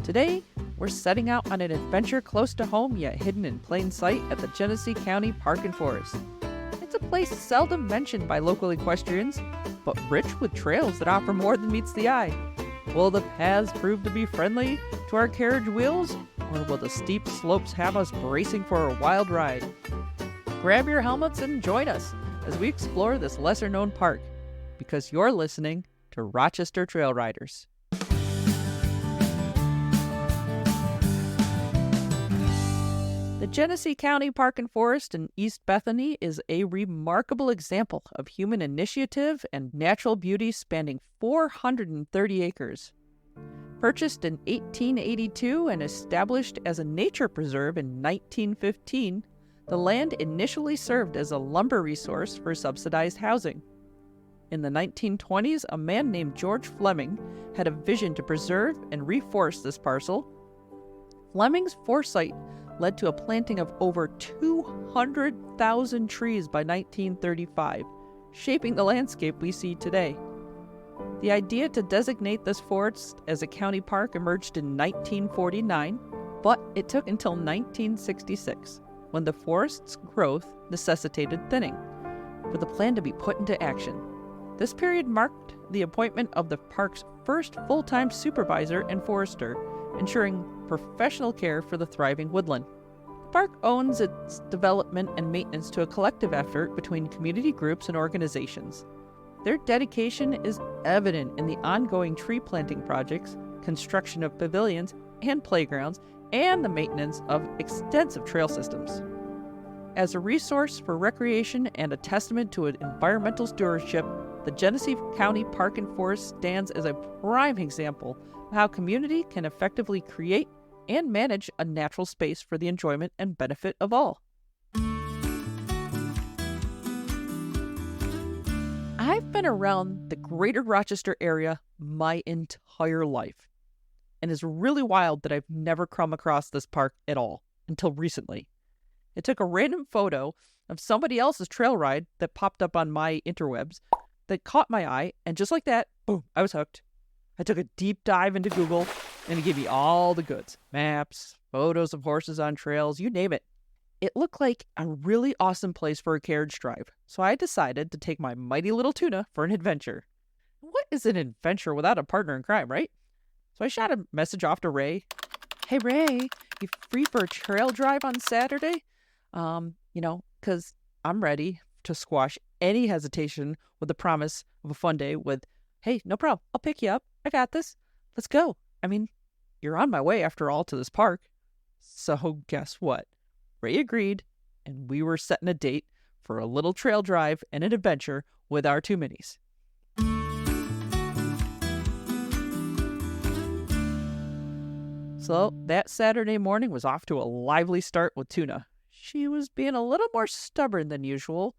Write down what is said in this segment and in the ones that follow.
Today, we're setting out on an adventure close to home yet hidden in plain sight at the Genesee County Park and Forest. It's a place seldom mentioned by local equestrians, but rich with trails that offer more than meets the eye. Will the paths prove to be friendly to our carriage wheels, or will the steep slopes have us bracing for a wild ride? Grab your helmets and join us as we explore this lesser-known park, because you're listening to Rochester Trail Riders. The Genesee County Park and Forest in East Bethany is a remarkable example of human initiative and natural beauty spanning 430 acres. Purchased in 1882 and established as a nature preserve in 1915, the land initially served as a lumber resource for subsidized housing. In the 1920s, a man named George Fleming had a vision to preserve and reforest this parcel. Fleming's foresight led to a planting of over 200,000 trees by 1935, shaping the landscape we see today. The idea to designate this forest as a county park emerged in 1949, but it took until 1966, when the forest's growth necessitated thinning, for the plan to be put into action. This period marked the appointment of the park's first full-time supervisor and forester, ensuring professional care for the thriving woodland. The park owns its development and maintenance to a collective effort between community groups and organizations. Their dedication is evident in the ongoing tree planting projects, construction of pavilions and playgrounds, and the maintenance of extensive trail systems. As a resource for recreation and a testament to environmental stewardship, the Genesee County Park and Forest stands as a prime example of how community can effectively create and manage a natural space for the enjoyment and benefit of all. I've been around the greater Rochester area my entire life, and it's really wild that I've never come across this park at all until recently. It took a random photo of somebody else's trail ride that popped up on my interwebs that caught my eye, and just like that, boom, I was hooked. I took a deep dive into Google, and it gave me all the goods. Maps, photos of horses on trails, you name it. It looked like a really awesome place for a carriage drive, so I decided to take my mighty little Tuna for an adventure. What is an adventure without a partner in crime, right? So I shot a message off to Ray. Hey, Ray, you free for a trail drive on Saturday? Because I'm ready to squash any hesitation with the promise of a fun day with, hey, no problem, I'll pick you up. I got this. Let's go. I mean, you're on my way after all to this park. So guess what? Ray agreed, and we were setting a date for a little trail drive and an adventure with our two minis. So that Saturday morning was off to a lively start with Tuna. She was being a little more stubborn than usual,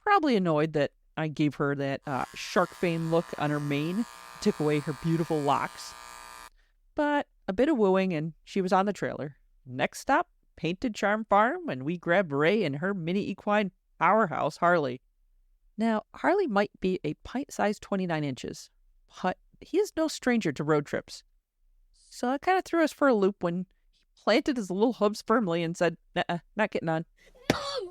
probably annoyed that I gave her that shark fin look on her mane, took away her beautiful locks. But a bit of wooing and she was on the trailer. Next stop, Painted Charm Farm, and we grabbed Ray and her mini equine powerhouse, Harley. Now, Harley might be a pint-sized 29 inches, but he is no stranger to road trips. So it kind of threw us for a loop when he planted his little hooves firmly and said, "Nuh-uh, not getting on."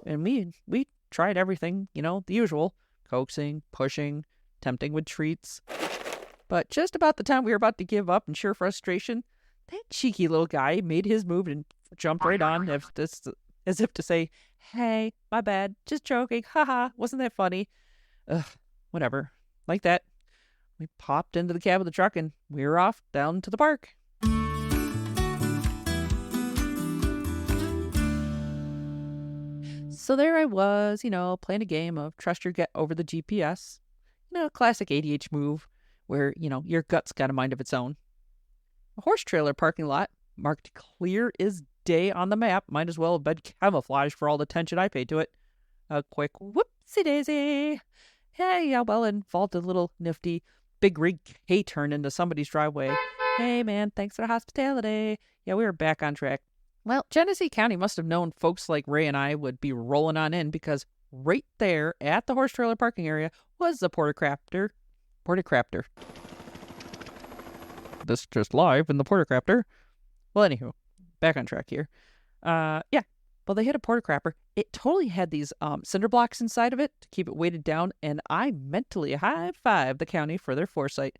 And we tried everything, the usual, coaxing, pushing, tempting with treats. But just about the time we were about to give up in sheer frustration, that cheeky little guy made his move and jumped right on as if to say, "Hey, my bad, just joking, haha, wasn't that funny?" Whatever. Like that, we popped into the cab of the truck and we were off down to the park. So there I was, playing a game of trust your gut over the GPS. Classic ADH move where, your gut's got a mind of its own. A horse trailer parking lot, marked clear as day on the map, might as well have been camouflage for all the attention I paid to it. A quick whoopsie-daisy. Hey, yeah, well, involved a little nifty big rig K-turn into somebody's driveway. Hey, man, thanks for the hospitality. Yeah, we were back on track. Well, Genesee County must have known folks like Ray and I would be rolling on in, because right there at the horse trailer parking area was the porter-crafter. This just live in the porter-crafter. Well, anywho, back on track here. Yeah. Well, they hit a porta crapper. It totally had these cinder blocks inside of it to keep it weighted down, and I mentally high-fived the county for their foresight.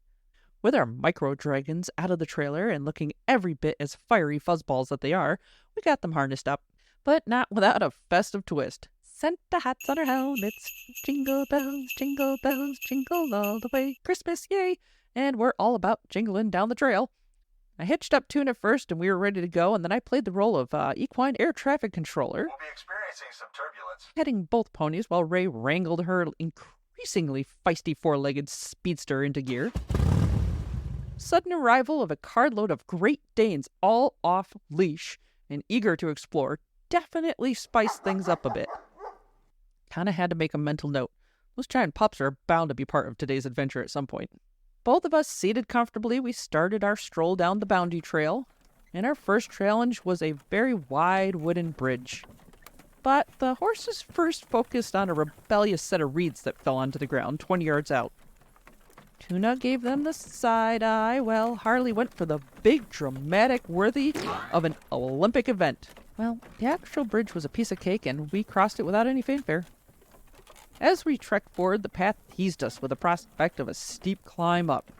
With our micro dragons out of the trailer and looking every bit as fiery fuzzballs that they are, we got them harnessed up, but not without a festive twist. Santa hats on our helmets, jingle bells, jingle all the way, Christmas, yay! And we're all about jingling down the trail. I hitched up Tuna first, and we were ready to go, and then I played the role of equine air traffic controller. We'll be experiencing some turbulence. Heading both ponies while Ray wrangled her increasingly feisty four-legged speedster into gear. Sudden arrival of a carload of Great Danes all off leash and eager to explore definitely spiced things up a bit. Kinda had to make a mental note. Those giant pups are bound to be part of today's adventure at some point. Both of us seated comfortably, we started our stroll down the boundary trail, and our first challenge was a very wide wooden bridge. But the horses first focused on a rebellious set of reeds that fell onto the ground 20 yards out. Tuna gave them the side eye, while Harley went for the big, dramatic, worthy of an Olympic event. Well, the actual bridge was a piece of cake, and we crossed it without any fanfare. As we trekked forward, the path teased us with the prospect of a steep climb up.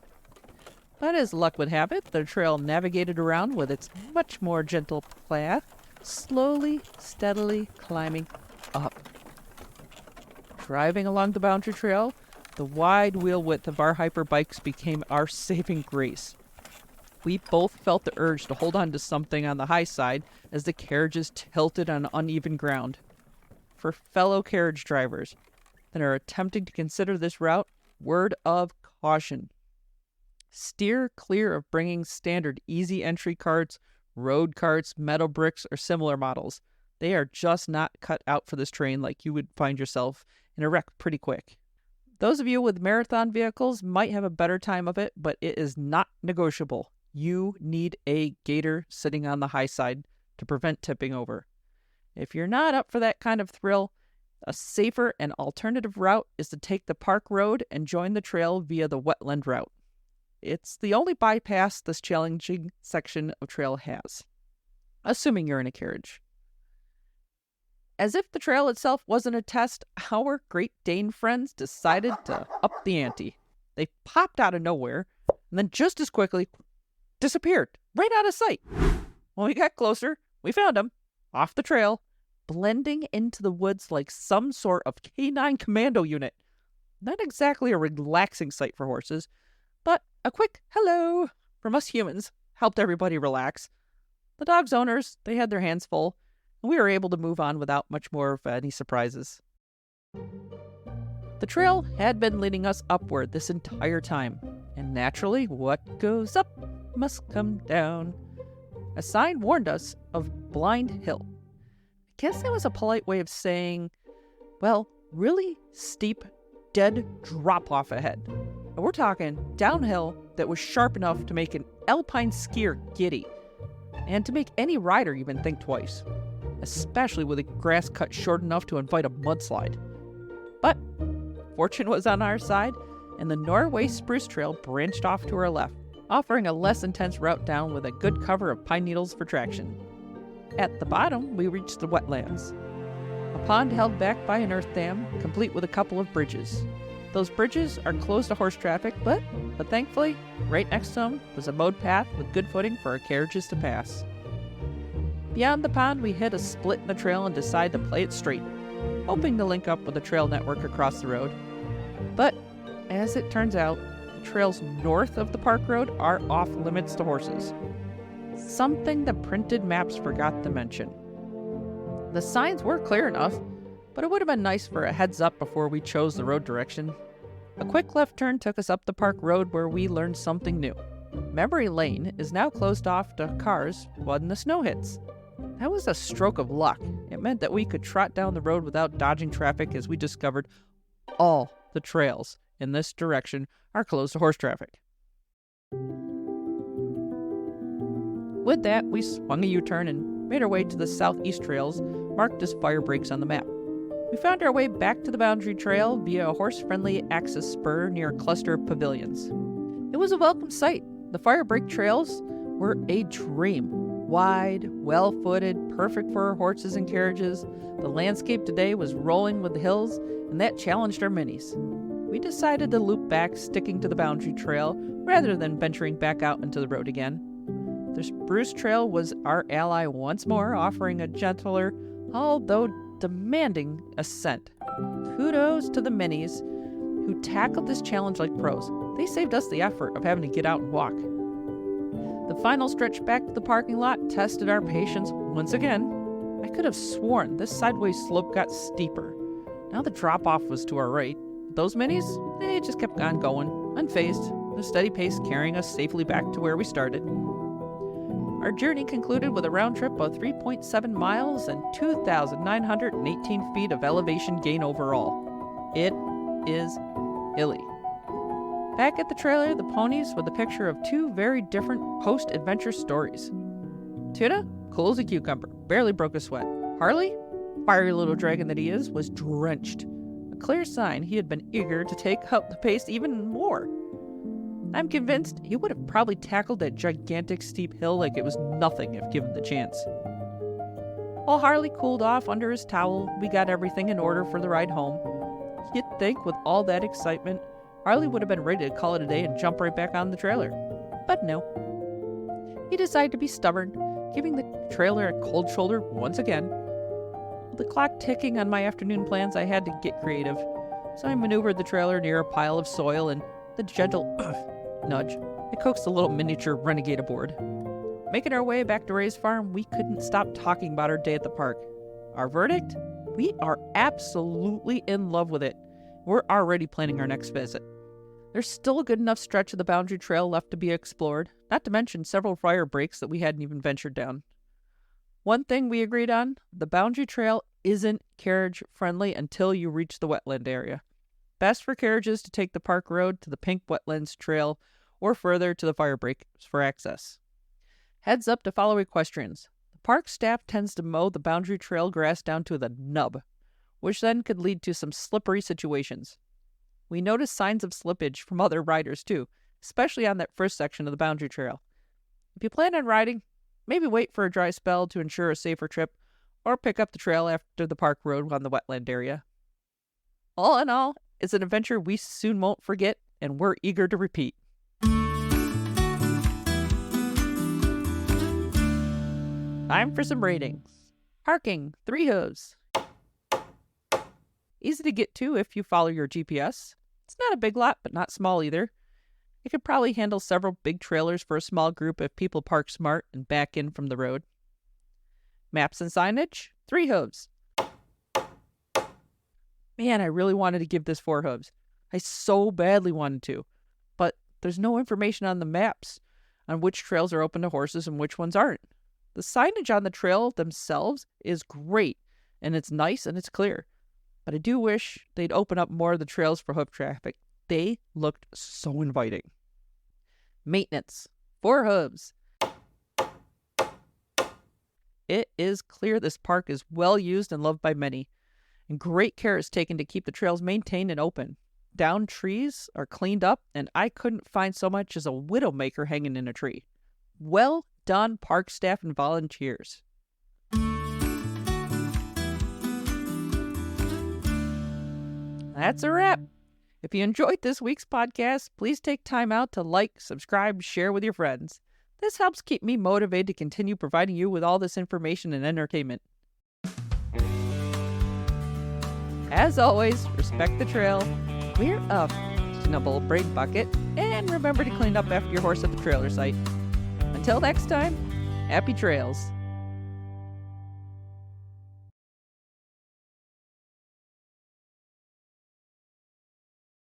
But as luck would have it, the trail navigated around with its much more gentle path, slowly, steadily climbing up. Driving along the boundary trail, the wide wheel width of our hyper bikes became our saving grace. We both felt the urge to hold on to something on the high side as the carriages tilted on uneven ground. For fellow carriage drivers that are attempting to consider this route, word of caution. Steer clear of bringing standard easy entry carts, road carts, metal bricks, or similar models. They are just not cut out for this terrain, like you would find yourself in a wreck pretty quick. Those of you with marathon vehicles might have a better time of it, but it is not negotiable. You need a gator sitting on the high side to prevent tipping over. If you're not up for that kind of thrill, a safer and alternative route is to take the park road and join the trail via the wetland route. It's the only bypass this challenging section of trail has, assuming you're in a carriage. As if the trail itself wasn't a test, our Great Dane friends decided to up the ante. They popped out of nowhere, and then just as quickly disappeared, right out of sight. When we got closer, we found them, off the trail, blending into the woods like some sort of canine commando unit. Not exactly a relaxing sight for horses, but a quick hello from us humans helped everybody relax. The dog's owners, they had their hands full, and we were able to move on without much more of any surprises. The trail had been leading us upward this entire time, and naturally, what goes up must come down. A sign warned us of Blind Hill. I guess that was a polite way of saying, well, really steep, dead drop-off ahead. And we're talking downhill that was sharp enough to make an alpine skier giddy, and to make any rider even think twice, especially with the grass cut short enough to invite a mudslide. But fortune was on our side, and the Norway Spruce Trail branched off to our left, offering a less intense route down with a good cover of pine needles for traction. At the bottom, we reached the wetlands. A pond held back by an earth dam, complete with a couple of bridges. Those bridges are closed to horse traffic, but thankfully, right next to them was a mowed path with good footing for our carriages to pass. Beyond the pond, we hit a split in the trail and decided to play it straight, hoping to link up with the trail network across the road. But, as it turns out, the trails north of the park road are off limits to horses. Something the printed maps forgot to mention. The signs were clear enough, but it would have been nice for a heads up before we chose the road direction. A quick left turn took us up the park road where we learned something new. Memory Lane is now closed off to cars when the snow hits. That was a stroke of luck. It meant that we could trot down the road without dodging traffic, as we discovered all the trails in this direction are closed to horse traffic. With that, we swung a U-turn and made our way to the southeast trails, marked as fire breaks on the map. We found our way back to the boundary trail via a horse-friendly access spur near a cluster of pavilions. It was a welcome sight. The fire break trails were a dream. wide, well-footed, perfect for our horses and carriages. The landscape today was rolling with the hills, and that challenged our minis. We decided to loop back, sticking to the boundary trail, rather than venturing back out into the road again. The spruce trail was our ally once more, offering a gentler, although demanding ascent. Kudos to the minis who tackled this challenge like pros. They saved us the effort of having to get out and walk. The final stretch back to the parking lot tested our patience once again. I could have sworn this sideways slope got steeper. Now the drop-off was to our right. Those minis, they just kept on going, unfazed, a steady pace carrying us safely back to where we started. Our journey concluded with a round trip of 3.7 miles and 2,918 feet of elevation gain overall. It is hilly. Back at the trailer, the ponies with a picture of two very different post-adventure stories. Tuna, cool as a cucumber, barely broke a sweat. Harley, fiery little dragon that he is, was drenched. A clear sign he had been eager to take up the pace even more. I'm convinced he would have probably tackled that gigantic steep hill like it was nothing if given the chance. While Harley cooled off under his towel, we got everything in order for the ride home. You'd think with all that excitement, Harley would have been ready to call it a day and jump right back on the trailer. But no. He decided to be stubborn, giving the trailer a cold shoulder once again. With the clock ticking on my afternoon plans, I had to get creative. So I maneuvered the trailer near a pile of soil and the gentle nudge, I coaxed a little miniature renegade aboard. Making our way back to Ray's farm, we couldn't stop talking about our day at the park. Our verdict? We are absolutely in love with it. We're already planning our next visit. There's still a good enough stretch of the boundary trail left to be explored, not to mention several fire breaks that we hadn't even ventured down. One thing we agreed on, the boundary trail isn't carriage friendly until you reach the wetland area. Best for carriages to take the park road to the Pink Wetlands Trail or further to the fire breaks for access. Heads up to fellow equestrians. The park staff tends to mow the boundary trail grass down to the nub, which then could lead to some slippery situations. We noticed signs of slippage from other riders too, especially on that first section of the boundary trail. If you plan on riding, maybe wait for a dry spell to ensure a safer trip, or pick up the trail after the park road on the wetland area. All in all, it's an adventure we soon won't forget, and we're eager to repeat. Time for some ratings. Parking, 3 hooves. Easy to get to if you follow your GPS. It's not a big lot, but not small either. It could probably handle several big trailers for a small group if people park smart and back in from the road. Maps and signage, 3 hooves. Man, I really wanted to give this 4 hooves. I so badly wanted to. But there's no information on the maps on which trails are open to horses and which ones aren't. The signage on the trail themselves is great, and it's nice and it's clear. But I do wish they'd open up more of the trails for hoof traffic. They looked so inviting. Maintenance, 4 hooves. It is clear this park is well used and loved by many, and great care is taken to keep the trails maintained and open. Downed trees are cleaned up, and I couldn't find so much as a widowmaker hanging in a tree. Well done, park staff and volunteers. That's a wrap. If you enjoyed this week's podcast, please take time out to like, subscribe, share with your friends. This helps keep me motivated to continue providing you with all this information and entertainment. As always, respect the trail, wear a reasonable braid bucket, and remember to clean up after your horse at the trailer site. Until next time, happy trails.